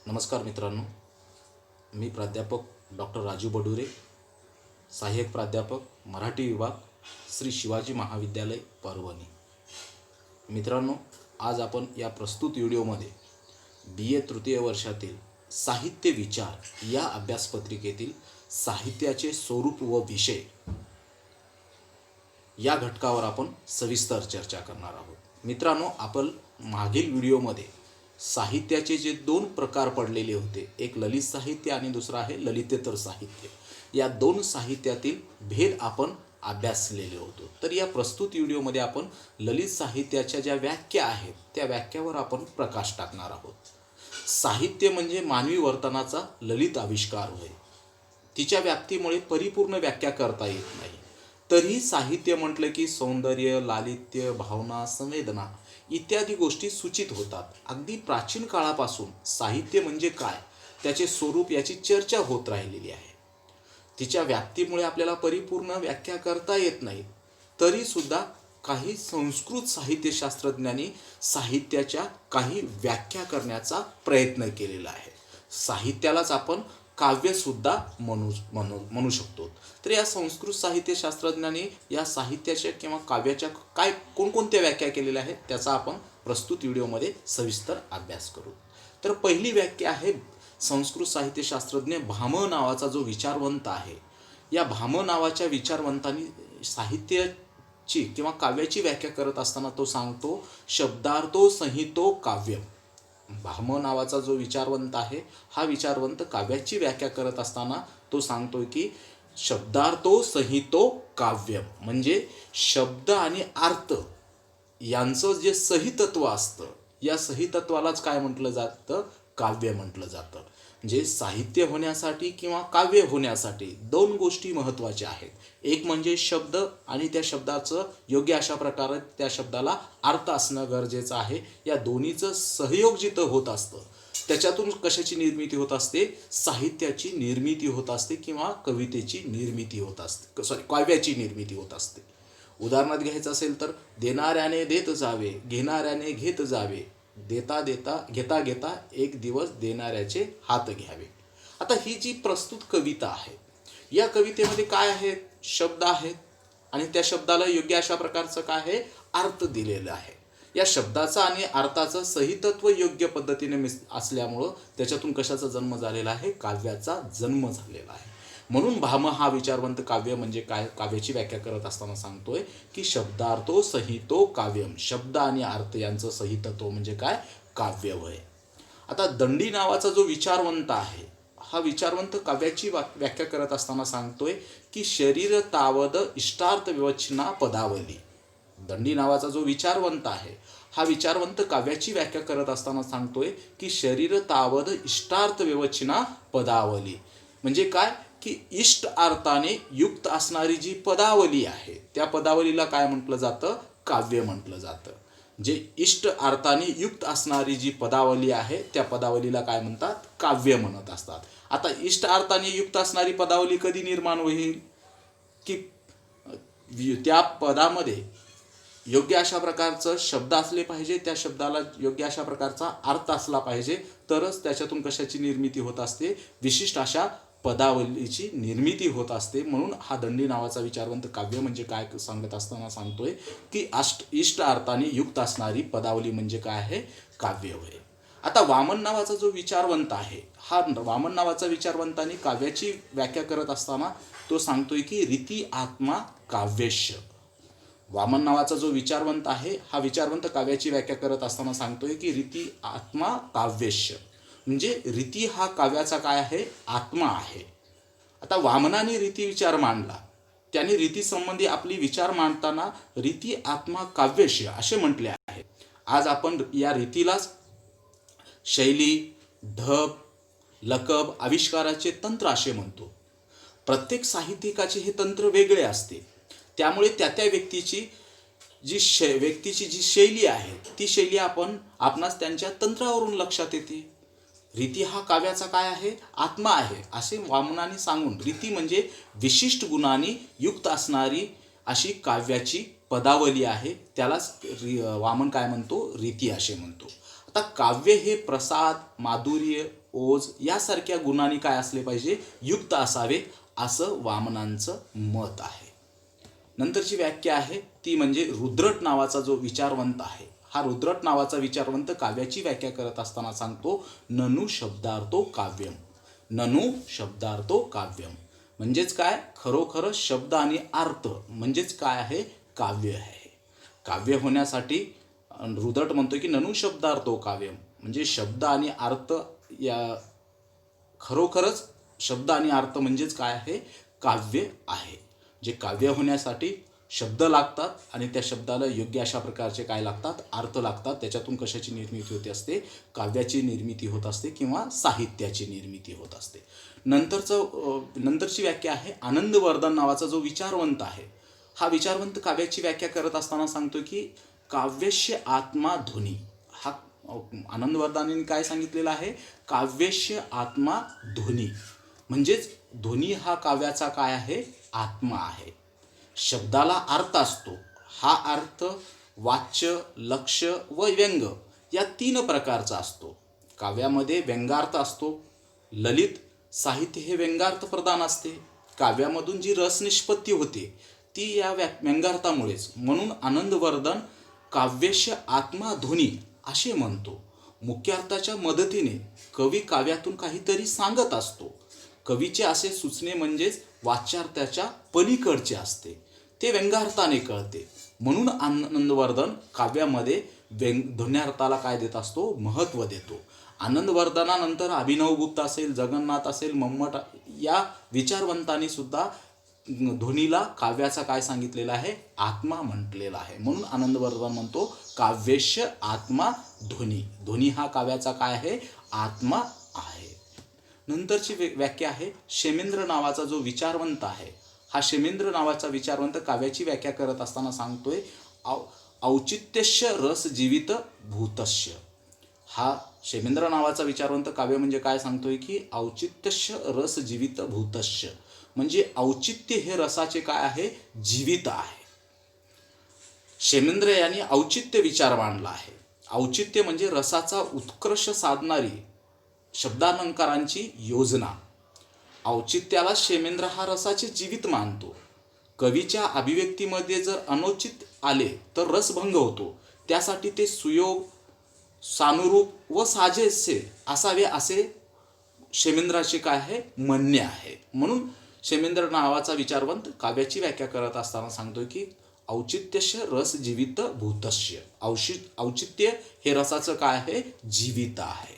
नमस्कार मित्रांनो, मी प्राध्यापक डॉक्टर राजू बडुरे, सहाय्यक प्राध्यापक मराठी विभाग, श्री शिवाजी महाविद्यालय परभणी. मित्रांनो, आज आपण या प्रस्तुत व्हिडिओमध्ये BA तृतीय वर्षातील साहित्य विचार या अभ्यासपत्रिकेतील साहित्याचे स्वरूप व विषय या घटकावर आपण सविस्तर चर्चा करणार आहोत. मित्रांनो, आपण मागील व्हिडिओमध्ये साहित्याचे जे दोन प्रकार पडलेले होते, एक ललित साहित्य आणि दुसरा आहे ललितेतर साहित्य, या दोन साहित्यातील भेद आपण अभ्यासलेले होतो. तर या प्रस्तुत व्हिडिओमध्ये आपण ललित साहित्याच्या ज्या व्याख्या आहेत त्या व्याख्यावर आपण प्रकाश टाकणार आहोत. साहित्य म्हणजे मानवी वर्तनाचा ललित आविष्कार होय. तिच्या व्याप्तीमुळे परिपूर्ण व्याख्या करता येत नाही. तरीही साहित्य म्हटलं की सौंदर्य, लालित्य, भावना, संवेदना इत्यादी गोष्टी सूचित होतात. अगदी प्राचीन काळापासून साहित्य म्हणजे काय, त्याचे स्वरूप याची चर्चा होत राहिलेली आहे. तिच्या व्याप्तीमुळे आपल्याला परिपूर्ण व्याख्या करता येत नाही. तरीसुद्धा काही संस्कृत साहित्यशास्त्रज्ञांनी साहित्याच्या काही व्याख्या करण्याचा प्रयत्न केलेला आहे. साहित्यालाच आपण काव्यसुद्धा म्हणू शकतो. तर या संस्कृत साहित्यशास्त्रज्ञांनी या साहित्याच्या किंवा काव्याच्या काय कोणकोणत्या व्याख्या केलेल्या आहेत त्याचा आपण प्रस्तुत व्हिडिओमध्ये सविस्तर अभ्यास करू. तर पहिली व्याख्या आहे संस्कृत साहित्यशास्त्रज्ञ भाम नावाचा जो विचारवंत आहे, या भाम नावाच्या विचारवंतांनी साहित्याची किंवा काव्याची व्याख्या करत असताना तो सांगतो, शब्दार्थो संहितो काव्यम. भाम नावाचा जो विचारवंत आहे, हा विचारवंत काव्याची व्याख्या करत असताना तो सांगतोय की शब्दार्थो संहितो काव्यम, म्हणजे शब्द आणि अर्थ यांचं जे सहितत्व असतं, या सहितत्वालाच काय म्हटलं जातं, काव्य म्हटलं जातं. म्हणजे साहित्य होण्यासाठी किंवा काव्य होण्यासाठी दोन गोष्टी महत्त्वाच्या आहेत. एक म्हणजे शब्द आणि त्या शब्दाचं योग्य अशा प्रकारे त्या शब्दाला अर्थ असणं गरजेचं आहे. या दोन्हीचं सहयोग जिथं होत असतं त्याच्यातून कशाची निर्मिती होत असते, साहित्याची निर्मिती होत असते किंवा कवितेची निर्मिती होत असते, काव्याची निर्मिती होत असते. उदाहरणार्थ घ्यायचं असेल तर देणाऱ्याने देत जावे, घेणाऱ्याने घेत जावे, देता देता घेता घेता एक दिवस देणाऱ्याचे हात घ्यावे. आता ही जी प्रस्तुत कविता आहे, या कवितेमध्ये काय आहे, शब्द आहेत आणि त्या शब्दाला योग्य अशा प्रकारचं काय आहे, अर्थ दिलेला आहे. या शब्दाचा आणि अर्थाचं सहितत्व योग्य पद्धतीने असल्यामुळं त्याच्यातून कशाचा जन्म झालेला आहे, काव्याचा जन्म झालेला आहे. म्हणून भाम हा विचारवंत काव्य म्हणजे काय, काव्याची व्याख्या करत असताना सांगतोय की शब्दार्थो संहितो काव्यम, शब्द आणि अर्थ यांचं सहितत्व म्हणजे काय, काव्य होय. आता दंडी नावाचा जो विचारवंत आहे, हा विचारवंत काव्याची व्याख्या करत असताना सांगतोय की शरीर तावद इष्टार्थ विवचना पदावली. दंडी नावाचा जो विचारवंत आहे, हा विचारवंत काव्याची व्याख्या करत असताना सांगतोय की शरीर तावद इष्टार्थ विवचना पदावली, म्हणजे काय की इष्ट अर्थाने युक्त असणारी जी पदावली आहे त्या पदावलीला काय म्हटलं जातं, काव्य म्हटलं जातं. जे इष्ट अर्थाने युक्त असणारी जी पदावली आहे त्या पदावलीला काय म्हणतात, काव्य म्हणत असतात. आता इष्ट अर्थाने युक्त असणारी पदावली कधी निर्माण होईल की त्या पदामध्ये योग्य अशा प्रकारचं शब्द असले पाहिजे, त्या शब्दाला योग्य अशा प्रकारचा अर्थ असला पाहिजे, तरच त्याच्यातून कशाची निर्मिती होत असते, विशिष्ट अशा पदावलीची निर्मिती होत असते. म्हणून हा दंडी नावाचा विचारवंत काव्य म्हणजे काय सांगत असताना सांगतोय की इष्ट अर्थाने युक्त असणारी पदावली म्हणजे काय आहे, काव्य होय. आता वामन नावाचा जो विचारवंत आहे, हा वामन नावाचा विचारवंताने काव्याची व्याख्या करत असताना तो सांगतोय की रीती आत्मा काव्यश्य. वामन नावाचा जो विचारवंत आहे, हा विचारवंत काव्याची व्याख्या करत असताना सांगतोय की रीती आत्मा काव्यश्य, म्हणजे रीती हा काव्याचा काय आहे, आत्मा आहे. आता वामनाने रीती विचार मांडला, त्याने रीती संबंधी आपली विचार मांडताना रीती आत्मा काव्यश्य असे म्हटले आहे. आज आपण या रीतीलाच शैली, ढब, लकब, आविष्काराचे तंत्र असे म्हणतो. प्रत्येक साहित्यिकाचे हे तंत्र वेगळे असते. त्यामुळे त्या व्यक्तीची जी शैली आहे ती शैली आपणास त्यांच्या तंत्रावरून लक्षात येते. रीती हा काव्याचा काय आहे, आत्मा आहे असे वामनाने सांगून रीती म्हणजे विशिष्ट गुणांनी युक्त असणारी अशी काव्याची पदावली आहे, त्यालाच वामन काय म्हणतो, रीती असे म्हणतो. आता काव्य हे प्रसाद, माधुर्य, ओज यासारख्या गुणांनी काय असले पाहिजे, युक्त असावे, असं वामनांचं मत आहे. नंतरची व्याख्या आहे ती म्हणजे रुद्रट नावाचा जो विचारवंत आहे, हा रुद्रट नावाचा विचारवंत काव्याची व्याख्या करत असताना सांगतो, ननु शब्दार्थो काव्यम. ननु शब्दार्थो काव्यम म्हणजेच काय, खरोखर शब्द आणि अर्थ म्हणजेच काय आहे, काव्य आहे. काव्य होण्यासाठी रुद्रट म्हणतो की ननु शब्दार्थो काव्यम, म्हणजे शब्द आणि अर्थ, या खरोखरच शब्द आणि अर्थ म्हणजेच काय आहे, काव्य आहे. जे काव्य होण्यासाठी शब्द लागतात आणि त्या शब्दाला योग्य अशा प्रकारचे काय लागतात, अर्थ लागतात. त्याच्यातून कशाची निर्मिती होते असते, काव्याची निर्मिती होत असते किंवा साहित्याची निर्मिती होत असते. नंतरची व्याख्या आहे आनंदवर्धन नावाचा जो विचारवंत आहे, हा विचारवंत काव्याची व्याख्या करत असताना सांगतो की काव्यस्य आत्मा ध्वनी. हा आनंदवर्धनाने काय सांगितलेलं आहे, काव्यस्य आत्मा ध्वनी, म्हणजेच ध्वनी हा काव्याचा काय आहे, आत्मा आहे. शब्दाला अर्थ असतो, हा अर्थ वाच्य, लक्ष्य व व्यंग या 3 प्रकारचा असतो. काव्यामध्ये व्यंगार्थ असतो. ललित साहित्य हे व्यंगार्थ प्रधान असते. काव्यामधून जी रसनिष्पत्ती होते ती या व्यंगार्थामुळेच. म्हणून आनंदवर्धन काव्यस्य आत्मा ध्वनी असे म्हणतो. मुख्य अर्थाच्या मदतीने कवी काव्यातून काहीतरी सांगत असतो. कवीचे असे सुचणे म्हणजेच वाच्यार्थाच्या पलीकडचे असते, ते व्यंगार्थाने कळते. म्हणून आनंदवर्धन काव्यामध्ये ध्वन्यार्थाला काय देत असतो, महत्त्व देतो. आनंदवर्धनानंतर अभिनवगुप्त असेल, जगन्नाथ असेल, मम्मट या विचारवंतांनी सुद्धा ध्वनीला काव्याचा काय सांगितलेला आहे, आत्मा म्हटलेला आहे. म्हणून आनंदवर्धन म्हणतो काव्यस्य आत्मा ध्वनी. ध्वनी हा काव्याचा काय आहे, आत्मा आहे. नंतरची व्याख्या आहे क्षेमेंद्र नावाचा जो विचारवंत आहे, हा क्षेमेंद्र नावाचा विचारवंत काव्याची व्याख्या करत असताना सांगतोय औचित्यस्य रस जीवित भूतस्य. हा क्षेमेंद्र नावाचा विचारवंत काव्य म्हणजे काय सांगतोय की औचित्यस्य रस जीवित भूतस्य, म्हणजे औचित्य हे रसाचे काय आहे, जीवित आहे. क्षेमेंद्र यांनी औचित्य विचार मांडला आहे. औचित्य म्हणजे रसाचा उत्कर्ष साधणारी शब्दालंकारांची योजना. औचित्याला क्षेमेंद्र हा रसाचे जीवित मानतो. कवीच्या अभिव्यक्तीमध्ये जर अनौचित आले तर रसभंग होतो. त्यासाठी ते सुयोग, सानुरूप व साजेसे असावे असे क्षेमेंद्राचे काय आहे, म्हणणे आहे. म्हणून क्षेमेंद्र नावाचा विचारवंत काव्याची व्याख्या करत असताना सांगतोय की औचित्यस्य रस जीवित भूतस्य. औचित्य हे रसाचं काय आहे, जीवित आहे.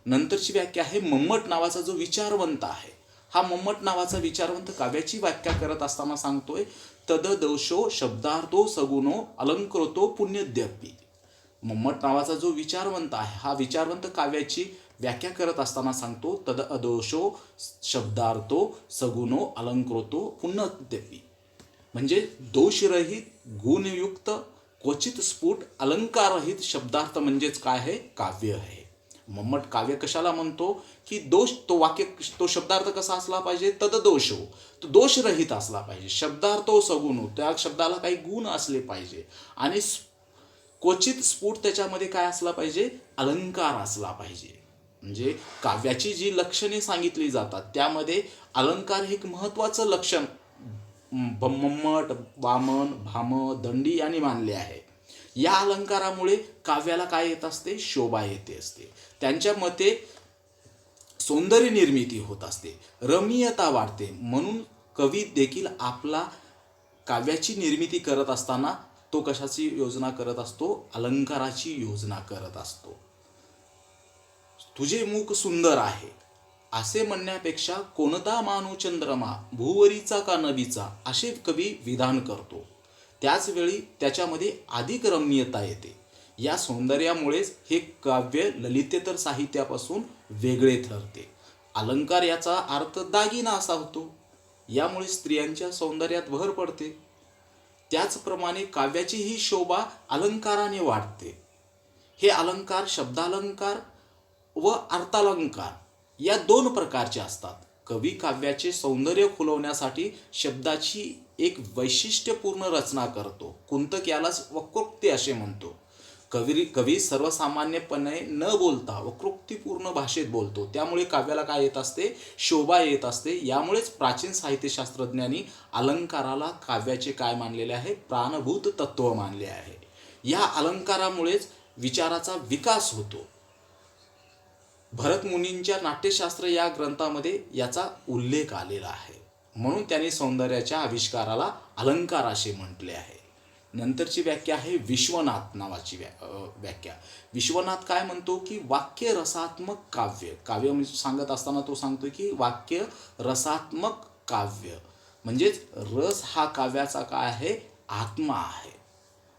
नंतरची व्याख्या आहे मम्मट नावाचा जो विचारवंत आहे, हा मम्मट नावाचा विचारवंत काव्याची व्याख्या करत असताना सांगतोय तददोषो शब्दार्थो सगुणो अलंकृतो पुण्यद्यपी. मम्मट नावाचा जो विचारवंत आहे, हा विचारवंत काव्याची व्याख्या करत असताना सांगतो तददोषो शब्दार्थो सगुणो अलंकृतो पुण्यद्यपी, म्हणजे दोषरहित, गुणयुक्त, क्वचित स्फुट, अलंकाररहित शब्दार्थ म्हणजेच काय आहे, काव्य आहे. मम्मट काव्य कशाला म्हणतो की तो शब्दार्थ कसा असला पाहिजे, तददोषो, तो दोषरहित असला पाहिजे. शब्दार्थो सगुणो, त्या शब्दाला काही गुण असले पाहिजे. आणि क्वचित स्फुट, त्याच्यामध्ये काय असला पाहिजे, अलंकार असला पाहिजे. म्हणजे काव्याची जी लक्षणे सांगितली जातात त्यामध्ये अलंकार हे एक महत्त्वाचं लक्षण मम्मट, वामन, भाम, दंडी यांनी मानले आहे. या अलंकारामुळे काव्याला काय येत असते, शोभा येते असते. त्यांच्या मते सौंदर्य निर्मिती होत असते, रमणीयता वाढते. म्हणून कवी देखील आपला काव्याची निर्मिती करत असताना तो कशाची योजना करत असतो, अलंकाराची योजना करत असतो. तुझे मुख सुंदर आहे असे म्हणण्यापेक्षा कोणता मानू चंद्रमा, भूवरीचा का नभीचा, असे कवी विधान करतो. त्याच वेळी त्याच्यामध्ये अधिक रमणीयता येते. या सौंदर्यामुळेच हे काव्य ललितेतर साहित्यापासून वेगळे ठरते. अलंकार याचा अर्थ दागिना असा होतो. यामुळे स्त्रियांच्या सौंदर्यात भर पडते. त्याचप्रमाणे काव्याची ही शोभा अलंकाराने वाढते. हे अलंकार शब्दालंकार व अर्थालंकार या 2 प्रकारचे असतात. कवी काव्याचे सौंदर्य खुलवण्यासाठी शब्दाची एक वैशिष्ट्यपूर्ण रचना करतो. कुंतक यालाच वक्रोक्ती असे म्हणतो. कवी सर्वसामान्यपणे न बोलता वक्रोक्तीपूर्ण भाषेत बोलतो, त्यामुळे काव्याला काय येत असते, शोभा येत असते. यामुळेच प्राचीन साहित्यशास्त्रज्ञांनी अलंकाराला काव्याचे काय मानलेले आहे, प्राणभूत तत्व मानले आहे. या अलंकारामुळेच विचाराचा विकास होतो. भरत मुनींच्या नाट्यशास्त्र या ग्रंथामध्ये याचा उल्लेख आलेला आहे. म्हणून त्यांनी सौंदर्याच्या आविष्काराला अलंकार असे म्हटले आहे. नंतरची व्याख्या आहे विश्वनाथ नावाची व्याख्या. विश्वनाथ काय म्हणतो की वाक्य रसात्मक काव्य. काव्य म्हणजे सांगत असताना तो सांगतो की वाक्य रसात्मक काव्य म्हणजेच रस हा काव्याचा काय आहे, आत्मा आहे.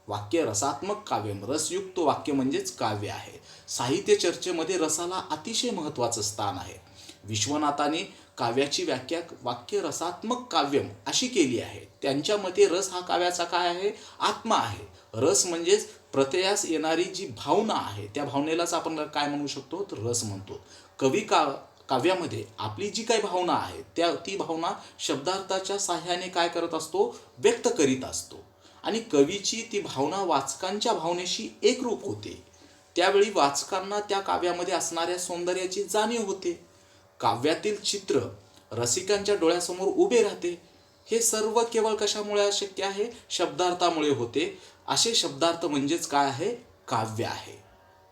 वाक्य रसात्मक काव्य, रसयुक्त वाक्य म्हणजेच काव्य आहे. साहित्य चर्चेमध्ये रसाला अतिशय महत्त्वाचं स्थान आहे. विश्वनाथाने काव्याची व्याख्या वाक्य रसात्मक काव्यम अशी केली आहे. त्यांच्या मते रस हा काव्याचा काय आहे, आत्मा आहे. रस म्हणजेच प्रत्ययास येणारी जी भावना आहे, त्या भावनेलाच आपण काय म्हणू शकतो, तर रस म्हणतो. काव्यामध्ये आपली जी काही भावना आहे ती भावना शब्दार्थाच्या साह्याने काय करत असतो, व्यक्त करीत असतो. आणि कवीची ती भावना वाचकांच्या भावनेशी एकरूप होते. त्यावेळी वाचकांना त्या काव्यामध्ये असणाऱ्या सौंदर्याची जाणीव होते. काव्यातील चित्र रसिकांच्या डोळ्यासमोर उभे राहते. हे सर्व केवळ कशामुळे शक्य आहे, शब्दार्थामुळे होते. असे शब्दार्थ म्हणजेच काय आहे, काव्य आहे.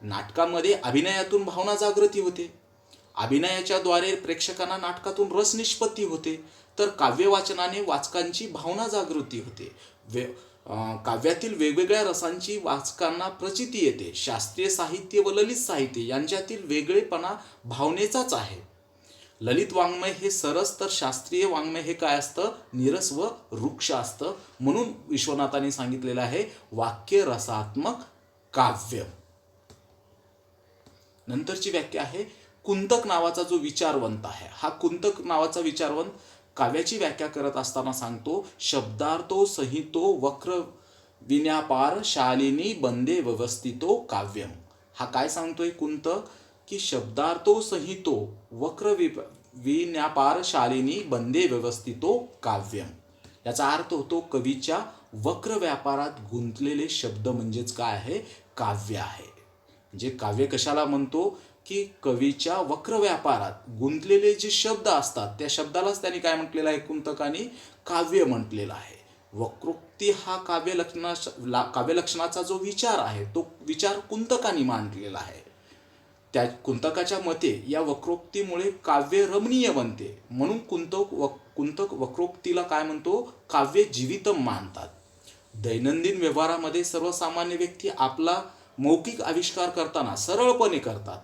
नाटकामध्ये अभिनयातून भावना जागृती होते. अभिनयाच्या द्वारे प्रेक्षकांना नाटकातून रस निष्पत्ती होते. तर काव्य वाचनाने वाचकांची भावना जागृती होते. काव्यातील वेगवेगळ्या रसांची वाचकांना प्रचिती येते. शास्त्रीय साहित्य व ललित साहित्य यांच्यातील वेगळेपणा भावनेचाच आहे. ललित वाङ्मय हे सरस, तर शास्त्रीय वाङ्मय हे काय असतं, नीरस व वृक्ष असतं. म्हणून विश्वनाथाने सांगितलेलं आहे वाक्य रसात्मक काव्य. नंतरची व्याख्या आहे कुंतक नावाचा जो विचारवंत आहे. हा कुंतक नावाचा विचारवंत काव्याची व्याख्या करत असताना सांगतो, शब्दार्थो संहितो वक्र विन्यापार शालिनी बंदे व्यवस्थितो काव्यम. हा काय सांगतोय कुंतक, की शब्दार्थो संहितो वक्र विन्यापार शालिनी बंदे व्यवस्थितो काव्यम. याचा अर्थ होतो कवीच्या वक्र व्यापारात गुंतलेले शब्द म्हणजेच काय आहे, काव्य आहे. म्हणजे काव्य कशाला म्हणतो, की कवीच्या वक्र व्यापारात गुंतलेले जे शब्द असतात त्या शब्दालाच त्यांनी काय म्हटलेलं आहे, कुंतकाने काव्य म्हटलेलं आहे. वक्रोक्ती हा काव्यलक्षणाचा जो विचार आहे तो विचार कुंतकाने मांडलेला आहे. त्या कुंतकाच्या मते या वक्रोक्तीमुळे काव्य रमणीय बनते. म्हणून कुंतक वक्रोक्तीला काय म्हणतो, काव्य जीवितम मानतात. दैनंदिन व्यवहारामध्ये सर्वसामान्य व्यक्ती आपला मौखिक आविष्कार करताना सरळपणे करतात,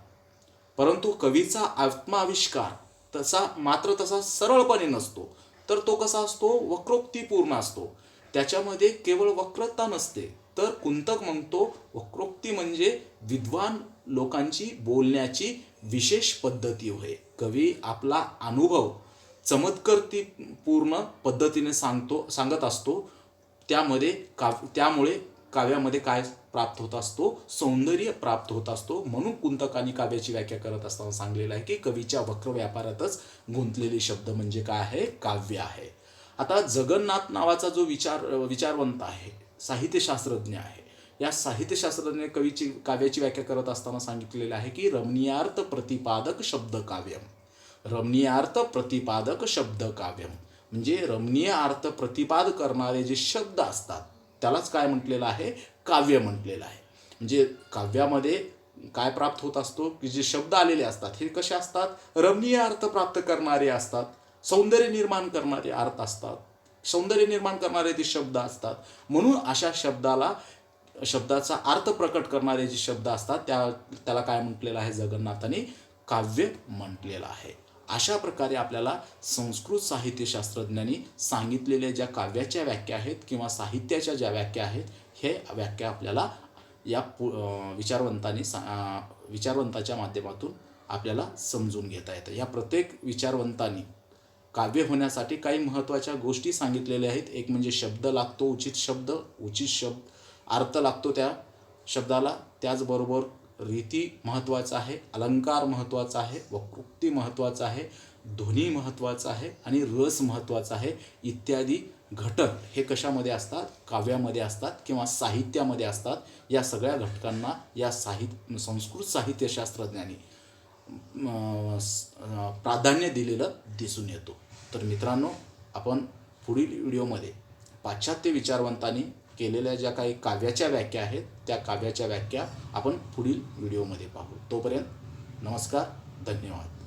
परंतु कवीचा आत्माविष्कार तसा सरळपणे नसतो, तर तो कसा असतो, वक्रोक्तीपूर्ण असतो. त्याच्यामध्ये केवळ वक्रता नसते. तर कुंतक म्हणतो वक्रोक्ती म्हणजे विद्वान लोकांची बोलण्याची विशेष पद्धती होय. कवी आपला अनुभव चमत्कारिपूर्ण पद्धतीने सांगत असतो. त्यामुळे काव्यामध्ये काय प्राप्त होत असतो, सौंदर्य प्राप्त होत असतो. म्हणून कुंतकाने काव्याची व्याख्या करत असताना सांगलेलं आहे की कवीच्या वक्र व्यापारातच गुंतलेले शब्द म्हणजे काय आहे, काव्य आहे. आता जगन्नाथ नावाचा जो विचारवंत आहे, साहित्यशास्त्रज्ञ आहे, या साहित्यशास्त्रज्ञ काव्याची व्याख्या करत असताना सांगितलेलं आहे की रमणीयार्थ प्रतिपादक शब्द काव्यम. रमणीयार्थ प्रतिपादक शब्द काव्यम म्हणजे रमणीय अर्थ प्रतिपाद करणारे जे शब्द असतात त्यालाच काय म्हटलेलं आहे, काव्य म्हटलेलं आहे. म्हणजे काव्यामध्ये काय प्राप्त होत असतो, की जे शब्द आलेले असतात हे कसे असतात, रमणीय अर्थ प्राप्त करणारे असतात, सौंदर्य निर्माण करणारे अर्थ असतात, सौंदर्य निर्माण करणारे ते शब्द असतात. म्हणून अशा शब्दाचा अर्थ प्रकट करणारे जे शब्द असतात त्याला काय म्हटलेलं आहे, जगन्नाथाने काव्य म्हटलेलं आहे. अशा प्रकारे आपल्याला संस्कृत साहित्यशास्त्रज्ञांनी सांगितलेल्या ज्या काव्याच्या व्याख्या आहेत किंवा साहित्याच्या ज्या व्याख्या आहेत, हे व्याख्या आपल्याला या विचारवंताच्या माध्यमातून आपल्याला समजून घेता येतं. या प्रत्येक विचारवंतांनी काव्य होण्यासाठी काही महत्त्वाच्या गोष्टी सांगितलेल्या आहेत. एक म्हणजे शब्द लागतो, उचित अर्थ लागतो त्या शब्दाला. त्याचबरोबर रीती महत्त्वाचा आहे, अलंकार महत्त्वाचा आहे, वक्रोक्ती महत्त्वाचा आहे, ध्वनी महत्त्वाचा आहे आणि रस महत्त्वाचा आहे इत्यादी घटक हे कशामध्ये असतात, काव्यामध्ये असतात किंवा साहित्यामध्ये असतात. या सगळ्या घटकांना या संस्कृत साहित्यशास्त्रज्ञांनी प्राधान्य दिलेलं दिसून येतो. तर मित्रांनो, आपण पुढील व्हिडिओमध्ये पाश्चात्य विचारवंतांनी केलेल्या ज्या काही काव्याच्या व्याख्या आहेत त्या काव्याच्या व्याख्या आपण पुढील व्हिडिओमध्ये पाहू. तोपर्यंत नमस्कार, धन्यवाद.